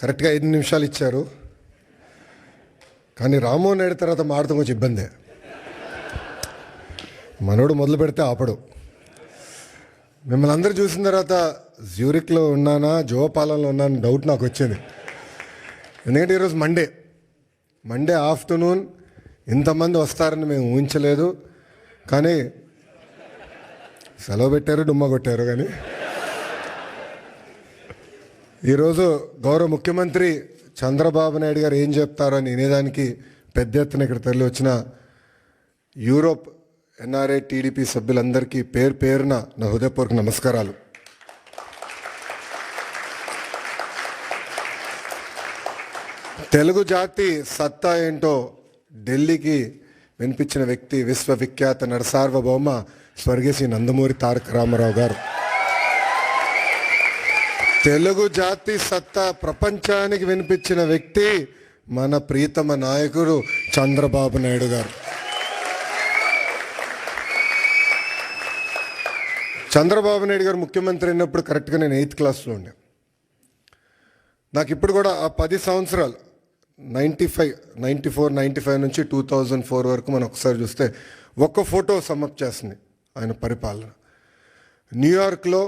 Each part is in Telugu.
కరెక్ట్గా 5 నిమిషాలు ఇచ్చారు. కానీ రామ్మోహన్ నాయుడు తర్వాత మాడతాం కొంచెం ఇబ్బందే. మనోడు మొదలు పెడితే ఆపడు. మిమ్మల్ని అందరూ చూసిన తర్వాత జ్యూరిక్లో ఉన్నానా జోపాలంలో ఉన్నానా డౌట్ నాకు వచ్చింది. ఎందుకంటే ఈరోజు మండే ఆఫ్టర్నూన్ ఇంతమంది వస్తారని మేము ఊహించలేదు. కానీ సెలవు పెట్టారు, డుమ్మ కొట్టారు. కానీ ఈరోజు గౌరవ ముఖ్యమంత్రి చంద్రబాబు నాయుడు గారు ఏం చెప్తారని వినేదానికి పెద్ద ఎత్తున ఇక్కడ తరలి వచ్చిన యూరోప్ ఎన్ఆర్ఐ టీడీపీ సభ్యులందరికీ పేరున నా హృదయపూర్వక నమస్కారాలు. తెలుగు జాతి సత్తా ఏంటో ఢిల్లీకి వినిపించిన వ్యక్తి విశ్వవిఖ్యాత నరసార్వభౌమ స్వర్గీయ శ్రీ నందమూరి తారక రామారావు గారు. తెలుగు జాతి సత్తా ప్రపంచానికి వినిపించిన వ్యక్తి మన ప్రీతమ నాయకుడు చంద్రబాబు నాయుడు గారు. చంద్రబాబు నాయుడు గారు ముఖ్యమంత్రి అయినప్పుడు కరెక్ట్గా నేను 8th క్లాస్లో ఉండే. నాకు ఇప్పుడు కూడా ఆ 10 సంవత్సరాలు 94 నుంచి 2004 వరకు మనం ఒకసారి చూస్తే ఒక్క ఫోటో సమ్మప్ చేస్తుంది ఆయన పరిపాలన. న్యూయార్క్లో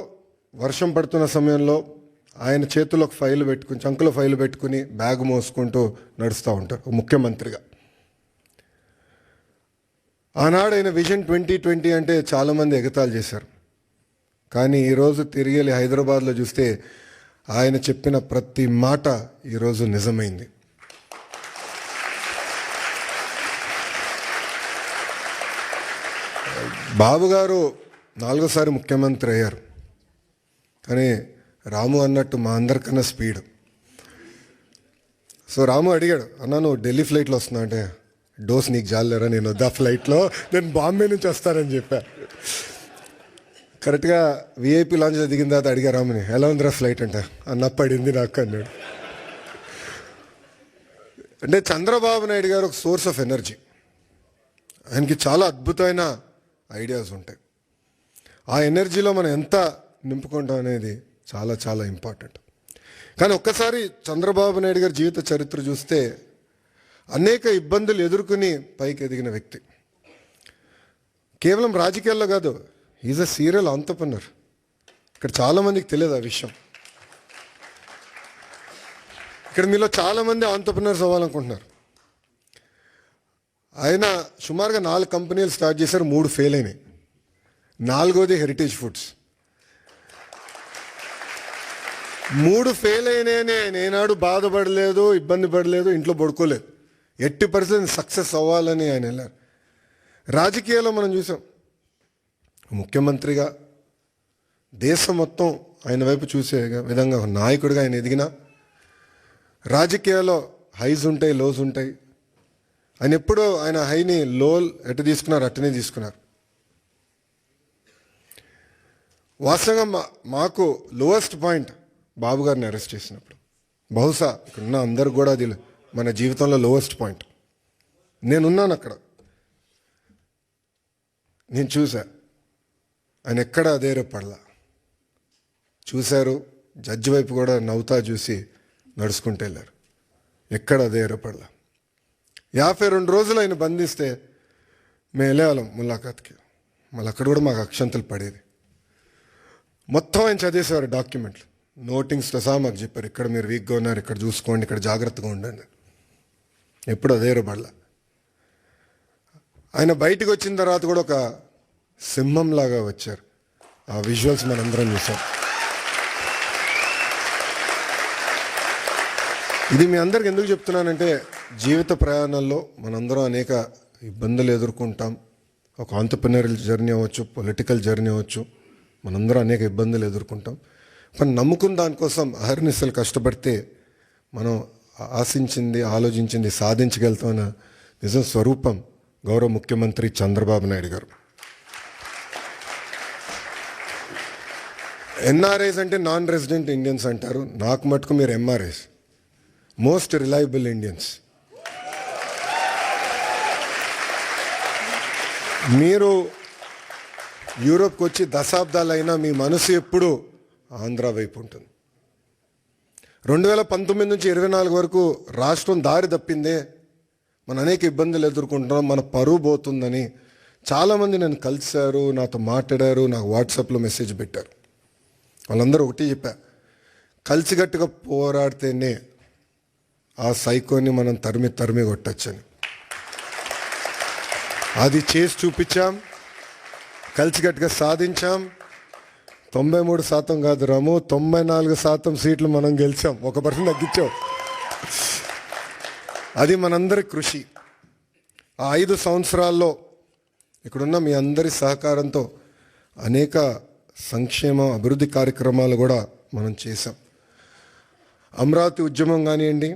వర్షం పడుతున్న సమయంలో ఆయన చేతిలో ఒక ఫైల్ పెట్టుకుని, చంకులో ఫైల్ పెట్టుకుని బ్యాగ్ మోసుకుంటూ నడుస్తూ ఉంటారు ముఖ్యమంత్రిగా. ఆనాడు ఆయన విజన్ 2020 అంటే చాలామంది ఎగతాళి చేశారు. కానీ ఈరోజు తిరిగి వెళ్ళి హైదరాబాద్లో చూస్తే ఆయన చెప్పిన ప్రతి మాట ఈరోజు నిజమైంది. బాబు గారు 4వ ముఖ్యమంత్రి అయ్యారు. కానీ రాము అన్నట్టు మా అందరికన్నా స్పీడ్. సో రాము అడిగాడు, అన్న నువ్వు ఢిల్లీ ఫ్లైట్లో వస్తున్నా అంటే, డోస్ నీకు జాలేరా, నేను వద్దా ఫ్లైట్లో, నేను బాంబే నుంచి వస్తానని చెప్పా. కరెక్ట్గా విఐపి లాంచ్లో దిగిన తర్వాత అడిగా రాముని, ఎలా ఉందిరా ఫ్లైట్ అంటే, అన్న పడింది నాకు అన్నాడు. అంటే చంద్రబాబు నాయుడు గారు ఒక సోర్స్ ఆఫ్ ఎనర్జీ. ఆయనకి చాలా అద్భుతమైన ఐడియాస్ ఉంటాయి. ఆ ఎనర్జీలో మనం ఎంత నింపుకుంటాం అనేది చాలా చాలా ఇంపార్టెంట్. కానీ ఒక్కసారి చంద్రబాబు నాయుడు గారి జీవిత చరిత్ర చూస్తే అనేక ఇబ్బందులు ఎదుర్కొని పైకి ఎదిగిన వ్యక్తి. కేవలం రాజకీయాల్లో కాదు, ఈజ్ అ సీరియల్ ఆంటర్‌ప్రెన్యూర్. ఇక్కడ చాలామందికి తెలియదు ఆ విషయం. ఇక్కడ మీలో చాలామంది ఆంటర్‌ప్రెన్యూర్స్ అవ్వాలనుకుంటున్నారు. ఆయన సుమారుగా 4 కంపెనీలు స్టార్ట్ చేశారు, 3 ఫెయిల్ అయినాయి. 4వది హెరిటేజ్ ఫుడ్స్. 3 ఫెయిల్ అయినాయని ఆయన ఏనాడు బాధపడలేదు, ఇబ్బంది పడలేదు, ఇంట్లో పడుకోలేదు. 80% సక్సెస్ అవ్వాలని ఆయన వెళ్ళారు. రాజకీయాల్లో మనం చూసాం, ముఖ్యమంత్రిగా దేశం మొత్తం ఆయన వైపు చూసే విధంగా నాయకుడిగా ఆయన ఎదిగిన. రాజకీయాల్లో హైస్ ఉంటాయి, లోస్ ఉంటాయి. ఆయన ఎప్పుడూ ఆయన హైని లో ఎటు తీసుకున్నారు అట్టనే తీసుకున్నారు. వాస్తవంగా మాకు లోయెస్ట్ పాయింట్ బాబు గారిని అరెస్ట్ చేసినప్పుడు, బహుశా ఇక్కడున్న అందరు కూడా అది మన జీవితంలో లోయెస్ట్ పాయింట్. నేనున్నాను అక్కడ, నేను చూసా. ఆయన ఎక్కడ అధైర్యపడలా. చూశారు, జడ్జి వైపు కూడా నవ్వుతా చూసి నడుచుకుంటూ వెళ్ళారు. ఎక్కడ అధైర్యపడలా. 52 రోజులు ఆయన బంధిస్తే మేము వెళ్ళేవాళ్ళం ములాఖాత్కి. మళ్ళీ అక్కడ కూడా మాకు అక్షంతలు పడేది. మొత్తం ఆయన చదివేసేవారు డాక్యుమెంట్లు, నోటింగ్స్తో సహా మాకు చెప్పారు, ఇక్కడ మీరు వీక్గా ఉన్నారు, ఇక్కడ చూసుకోండి, ఇక్కడ జాగ్రత్తగా ఉండండి. ఎప్పుడు అధైర్యపడలా. ఆయన బయటికి వచ్చిన తర్వాత కూడా ఒక సింహంలాగా వచ్చారు. ఆ విజువల్స్ మనందరం చూసాం. ఇది మీ అందరికి ఎందుకు చెప్తున్నానంటే, జీవిత ప్రయాణంలో మనందరం అనేక ఇబ్బందులు ఎదుర్కొంటాం. ఒక ఆంటర్‌ప్రెన్యూరియల్ జర్నీ అవ్వచ్చు, పొలిటికల్ జర్నీ అవ్వచ్చు, మనందరం అనేక ఇబ్బందులు ఎదుర్కొంటాం. కానీ నమ్ముకున్న దానికోసం అహర్నిశలు కష్టపడితే మనం ఆశించింది, ఆలోచించింది సాధించగలుగుతామన్న నిజం స్వరూపం గౌరవ ముఖ్యమంత్రి చంద్రబాబు నాయుడు గారు. ఎన్ఆర్ఐస్ అంటే నాన్ రెసిడెంట్ ఇండియన్స్ అంటారు. నాకు మటుకు మీరు ఎంఆర్ఐస్, మోస్ట్ రిలయబుల్ ఇండియన్స్. మీరు యూరోప్కి వచ్చి దశాబ్దాలైనా మీ మనసు ఎప్పుడు ఆంధ్ర వైపు ఉంటుంది. 2019 నుంచి 24 వరకు రాష్ట్రం దారి తప్పిందే, మన అనేక ఇబ్బందులు ఎదుర్కొంటున్నాం, మన పరువు పోతుందని చాలామంది నన్ను కలిశారు, నాతో మాట్లాడారు, నాకు వాట్సాప్లో మెసేజ్ పెట్టారు. వాళ్ళందరూ ఒకటి చెప్పా, కలిసికట్టుగా పోరాడితేనే ఆ సైకోని మనం తరిమి కొట్టచ్చని. అది చేసి చూపించాం, కలిసికట్టుగా సాధించాం. 93% కాదు రాము, 94% సీట్లు మనం గెలిచాం, 1% తగ్గించాం. అది మనందరి కృషి. ఆ 5 సంవత్సరాల్లో ఇక్కడున్న మీ అందరి సహకారంతో అనేక సంక్షేమ అభివృద్ధి కార్యక్రమాలు కూడా మనం చేశాం. అమరావతి ఉద్యమం కానివ్వండి,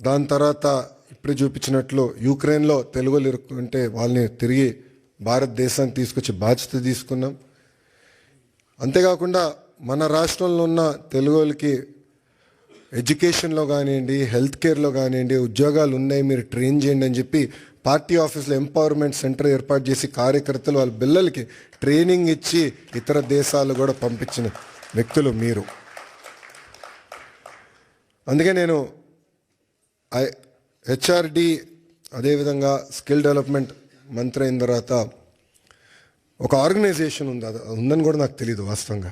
దాని తర్వాత ఇప్పుడు చూపించినట్లు యుక్రెయిన్లో తెలుగులు ఇరుక్కుంటే వాళ్ళని తిరిగి భారతదేశానికి తీసుకొచ్చి బాధ్యత తీసుకున్నాం. అంతేకాకుండా మన రాష్ట్రంలో ఉన్న తెలుగులకి ఎడ్యుకేషన్లో కానివ్వండి, హెల్త్ కేర్లో కానివ్వండి ఉద్యోగాలు ఉన్నాయి, మీరు ట్రైన్ చేయండి అని చెప్పి పార్టీ ఆఫీస్లో ఎంపవర్మెంట్ సెంటర్ ఏర్పాటు చేసి కార్యకర్తలు వాళ్ళ పిల్లలకి ట్రైనింగ్ ఇచ్చి ఇతర దేశాలు కూడా పంపించిన వ్యక్తులు మీరు. అందుకే నేను హెచ్ఆర్డి అదేవిధంగా స్కిల్ డెవలప్మెంట్ మంత్రి అయిన తర్వాత ఒక ఆర్గనైజేషన్ ఉంది, అది ఉందని కూడా నాకు తెలియదు వాస్తవంగా.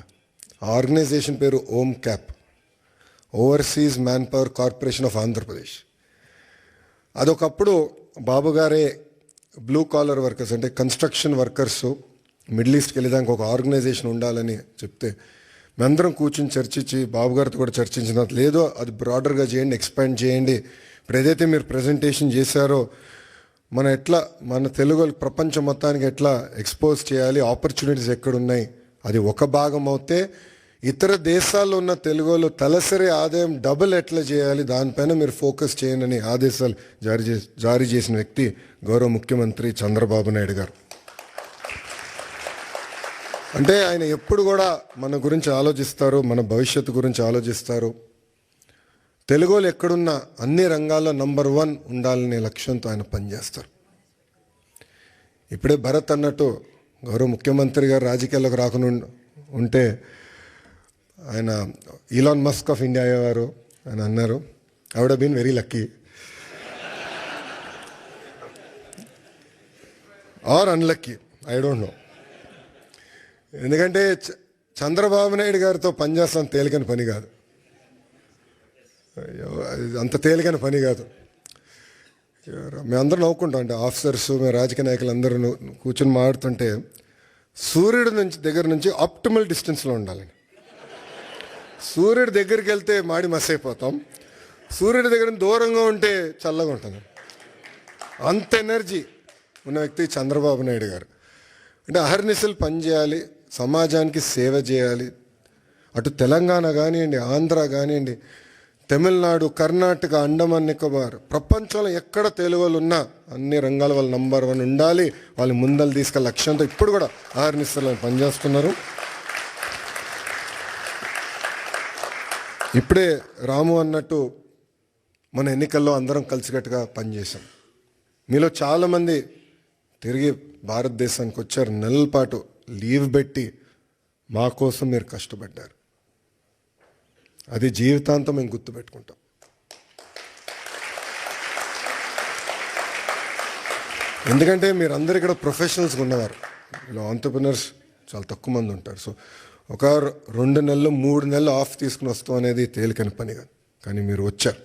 ఆ ఆర్గనైజేషన్ పేరు ohm cap, overseas man power corporation of Andhra Pradesh. అదొకప్పుడు బాబు గారే బ్లూ కాలర్ వర్కర్స్ అంటే కన్స్ట్రక్షన్ వర్కర్స్ మిడిల్ ఈస్ట్కి వెళ్ళేదానికి ఒక ఆర్గనైజేషన్ ఉండాలని చెప్తే మేమందరం కూర్చుని చర్చించి బాబు గారితో కూడా చర్చించిన, లేదో అది బ్రాడర్గా చేయండి, ఎక్స్పాండ్ చేయండి. ఇప్పుడు ఏదైతే మీరు ప్రజెంటేషన్ చేశారో మన తెలుగు ప్రపంచం మొత్తానికి ఎట్లా ఎక్స్పోజ్ చేయాలి, ఆపర్చునిటీస్ ఎక్కడున్నాయి, అది ఒక భాగం అవుతే ఇతర దేశాల్లో ఉన్న తెలుగులో తలసరి ఆదాయం డబుల్ ఎట్లా చేయాలి, దానిపైన మీరు ఫోకస్ చేయండి ఆదేశాలు జారీ చేసిన వ్యక్తి గౌరవ ముఖ్యమంత్రి చంద్రబాబు నాయుడు గారు. అంటే ఆయన ఎప్పుడు కూడా మన గురించి ఆలోచిస్తారు, మన భవిష్యత్తు గురించి ఆలోచిస్తారు. తెలుగులో ఎక్కడున్నా అన్ని రంగాల్లో నంబర్ 1 ఉండాలనే లక్ష్యంతో ఆయన పనిచేస్తారు. ఇప్పుడే భరత్ అన్నట్టు గౌరవ ముఖ్యమంత్రి గారు రాజకీయాల్లోకి రాకుండా ఉంటే ఆయన ఈలాన్ మస్క్ ఆఫ్ ఇండియా అయ్యేవారు అని అన్నారు. I would have been very lucky or unlucky, I don't know. ఎందుకంటే చంద్రబాబు నాయుడు గారితో పనిచేస్తాం తేలికని పని కాదు, అంత తేలికైన పని కాదు. మేమందరం నవ్వుకుంటాం, అంటే ఆఫీసర్స్ మేము రాజకీయ నాయకులు అందరూ కూర్చొని మాట్లాడుతుంటే సూర్యుడి దగ్గర నుంచి ఆప్టిమల్ డిస్టెన్స్లో ఉండాలని. సూర్యుడి దగ్గరికి వెళ్తే మాడి మస్ అయిపోతాం, సూర్యుడి దగ్గర దూరంగా ఉంటే చల్లగా ఉంటుంది. అంత ఎనర్జీ ఉన్న వ్యక్తి చంద్రబాబు నాయుడు గారు. అంటే అహర్నిశలు పనిచేయాలి, సమాజానికి సేవ చేయాలి. అటు తెలంగాణ కానివ్వండి, ఆంధ్ర కానివ్వండి, తమిళనాడు, కర్ణాటక, అండమాన్ నికోబార్, ప్రపంచంలో ఎక్కడ తెలుగు వాళ్ళు ఉన్నా అన్ని రంగాల వాళ్ళు నంబర్ 1 ఉండాలి, వాళ్ళు ముందలు తీసుకెళ్ళే లక్ష్యంతో ఇప్పుడు కూడా అహర్నిశలు పనిచేస్తున్నారు. ఇప్పుడే రాము అన్నట్టు మన ఎన్నికల్లో అందరం కలిసికట్టుగా పనిచేశాం. మీలో చాలామంది తిరిగి భారతదేశానికి వచ్చారు, నెలల పాటు లీవ్ పెట్టి మా కోసం మీరు కష్టపడ్డారు. అది జీవితాంతం మేము గుర్తుపెట్టుకుంటాం. ఎందుకంటే మీరందరూ ఇక్కడ ప్రొఫెషనల్స్గా ఉన్నవారు, ఇలా ఆంటర్ప్రినర్స్ చాలా తక్కువ మంది ఉంటారు. సో ఒక 2 నెలలు 3 నెలలు ఆఫ్ తీసుకుని వస్తాం అనేది తేలికని పని కాదు, కానీ మీరు వచ్చారు.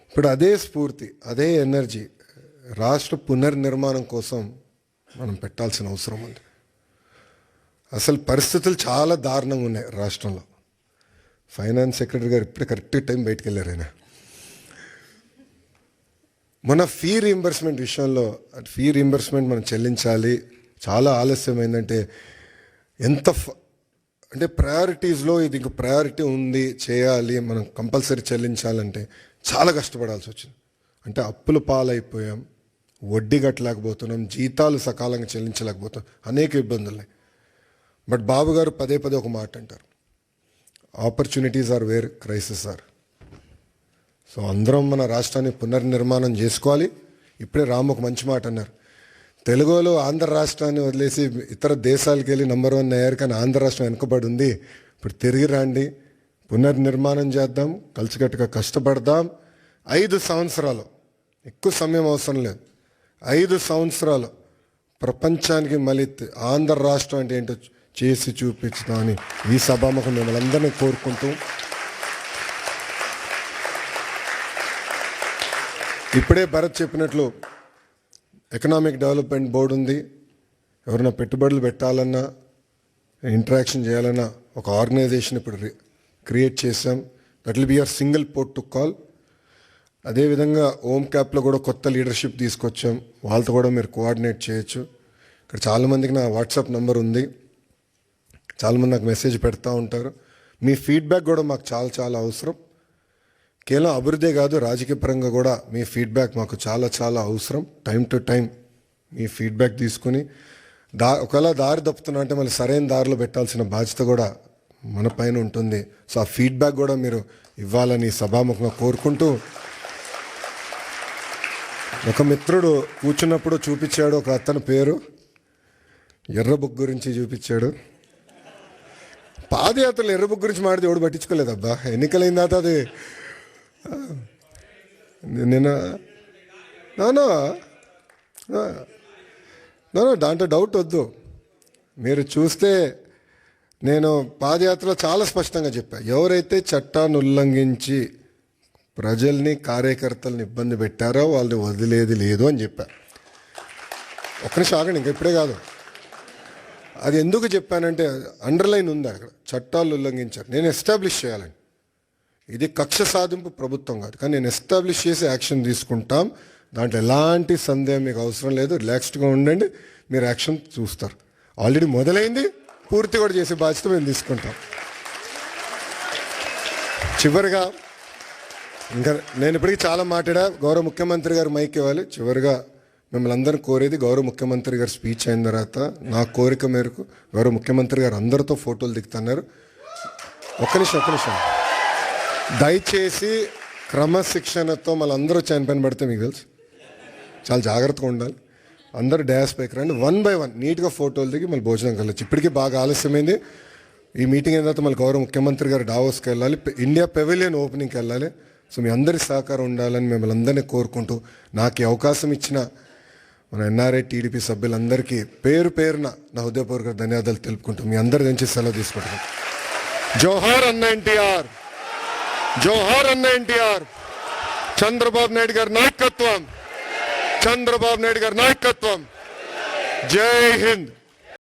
ఇప్పుడు అదే స్ఫూర్తి, అదే ఎనర్జీ రాష్ట్ర పునర్నిర్మాణం కోసం మనం పెట్టాల్సిన అవసరం ఉంది. అసలు పరిస్థితులు చాలా దారుణంగా ఉన్నాయి రాష్ట్రంలో. ఫైనాన్స్ సెక్రటరీ గారు ఇప్పుడే కరెక్ట్ టైం బయటకు వెళ్ళారు. ఆయన మన ఫీ రీయింబర్స్మెంట్ విషయంలో, ఫీ రీయింబర్స్మెంట్ మనం చెల్లించాలి, చాలా ఆలస్యమైందంటే అంటే ప్రయారిటీస్లో ఇది ఇంక ప్రయారిటీ ఉంది, చేయాలి, మనం కంపల్సరీ చెల్లించాలంటే చాలా కష్టపడాల్సి వచ్చింది. అంటే అప్పుల పాలైపోయాం, వడ్డీ కట్టలేకపోతున్నాం, జీతాలు సకాలంగా చెల్లించలేకపోతున్నాం, అనేక ఇబ్బందులు. బట్ బాబు గారు పదే ఒక మాట అంటారు, opportunities are where crisis are. So అందరం మన రాష్ట్రాన్ని పునర్నిర్మాణం చేసుకోవాలి. ఇప్పుడే రాము ఒక మంచి మాట అన్నారు, తెలుగులో ఆంధ్ర రాష్ట్రాన్ని వదిలేసి ఇతర దేశాలకు వెళ్ళి నంబర్ 1 అయ్యారు, కానీ ఆంధ్ర రాష్ట్రం వెనుకబడి ఉంది, ఇప్పుడు తిరిగి రండి, పునర్నిర్మాణం చేద్దాం, కలిసికట్టుగా కష్టపడదాం. 5 సంవత్సరాలు, ఎక్కువ సమయం అవసరం లేదు, 5 సంవత్సరాలు ప్రపంచానికి మళ్ళీ ఆంధ్ర రాష్ట్రం అంటే ఏంటో చేసి చూపించుదామని ఈ సభాముఖం మిమ్మల్ని అందరినీ కోరుకుంటూ, ఇప్పుడే భరత్ చెప్పినట్లు ఎకనామిక్ డెవలప్మెంట్ బోర్డు ఉంది. ఎవరైనా పెట్టుబడులు పెట్టాలన్నా, ఇంటరాక్షన్ చేయాలన్నా ఒక ఆర్గనైజేషన్ ఇప్పుడు క్రియేట్ చేశాం. That will be your single port to call. అదేవిధంగా ఓమ్ క్యాప్లో కూడా కొత్త లీడర్షిప్ తీసుకొచ్చాం, వాళ్ళతో కూడా మీరు కోఆర్డినేట్ చేయొచ్చు. ఇక్కడ చాలామందికి నా వాట్సాప్ నెంబర్ ఉంది, చాలామంది నాకు మెసేజ్ పెడతా ఉంటారు. మీ ఫీడ్బ్యాక్ కూడా మాకు చాలా చాలా అవసరం. కేవలం అభివృద్ధి కాదు, రాజకీయ పరంగా కూడా మీ ఫీడ్బ్యాక్ మాకు చాలా చాలా అవసరం. Time to time me feedback తీసుకుని ఒకవేళ దారి తప్పుతున్నా అంటే మళ్ళీ సరైన దారిలో పెట్టాల్సిన బాధ్యత కూడా మన పైన ఉంటుంది. సో ఆ ఫీడ్బ్యాక్ కూడా మీరు ఇవ్వాలని సభాముఖంగా కోరుకుంటూ, ఒక మిత్రుడు కూర్చున్నప్పుడు చూపించాడు, ఒక అతని పేరు ఎర్ర బుక్ గురించి చూపించాడు. పాదయాత్రలు ఎర్ర బుక్ గురించి మాడితే ఎవడు పట్టించుకోలేదబ్బా. ఎన్నికలైన తర్వాత అది నేను దాంట్లో డౌట్ వద్దు. మీరు చూస్తే నేను పాదయాత్రలో చాలా స్పష్టంగా చెప్పాను, ఎవరైతే చట్టాన్ని ఉల్లంఘించి ప్రజల్ని కార్యకర్తల్ని ఇబ్బంది పెట్టారో వాళ్ళని వదిలేది లేదు అని చెప్పా. ఒక్క నిమిషం ఆగండి, ఇంక ఇప్పుడే కాదు. అది ఎందుకు చెప్పానంటే అండర్లైన్ ఉంది అక్కడ, చట్టాలు ఉల్లంఘించారు. నేను ఎస్టాబ్లిష్ చేయాలని, ఇది కక్ష సాధింపు ప్రభుత్వం కాదు, కానీ నేను ఎస్టాబ్లిష్ చేసి యాక్షన్ తీసుకుంటాం. దాంట్లో ఎలాంటి సందేహం మీకు అవసరం లేదు. రిలాక్స్డ్గా ఉండండి, మీరు యాక్షన్ చూస్తారు. ఆల్రెడీ మొదలైంది, పూర్తి కూడా చేసే బాధ్యత మేము తీసుకుంటాం. చివరిగా ఇంకా నేను ఇప్పటికీ చాలా మాట్లాడా, గౌరవ ముఖ్యమంత్రి గారు మైక్ ఇవ్వాలి. చివరిగా మిమ్మల్ని అందరిని కోరేది, గౌరవ ముఖ్యమంత్రి గారు స్పీచ్ అయిన తర్వాత నా కోరిక మేరకు గౌరవ ముఖ్యమంత్రి గారు అందరితో ఫోటోలు దిగుతున్నారు. ఒక్క నిమిషం దయచేసి క్రమశిక్షణతో మళ్ళీ అందరూ చైన్ పైన పడితే మీకు తెలుసు, చాలా జాగ్రత్తగా ఉండాలి. అందరూ డ్యాస్ పైకి రండి, 1 by 1 నీట్గా ఫోటోలు దిగి మళ్ళీ భోజనం కలవచ్చు. ఇప్పటికీ బాగా ఆలస్యమైంది. ఈ మీటింగ్ అయిన తర్వాత మళ్ళీ గౌరవ ముఖ్యమంత్రి గారు డావోస్కి వెళ్ళాలి, ఇండియా పెవిలియన్ ఓపెనింగ్కి వెళ్ళాలి. సో మీ అందరి సహకారం ఉండాలని మిమ్మల్ని అందరినీ కోరుకుంటూ, నాకు ఈ అవకాశం ఇచ్చిన మన ఎన్ఆర్ఐ టీడీపీ సభ్యులందరికీ పేరు పేరున నా హృదయపూర్వక ధన్యవాదాలు తెలుపుకుంటూ మీ అందరి నుంచి సెలవు తీసుకుంటాను. జోహార్ అన్న ఎన్టీఆర్, జోహార్ అన్న ఎన్టీఆర్. చంద్రబాబు నాయుడు గారి నాయకత్వం, చంద్రబాబు నాయుడు గారి నాయకత్వం. జై హింద్.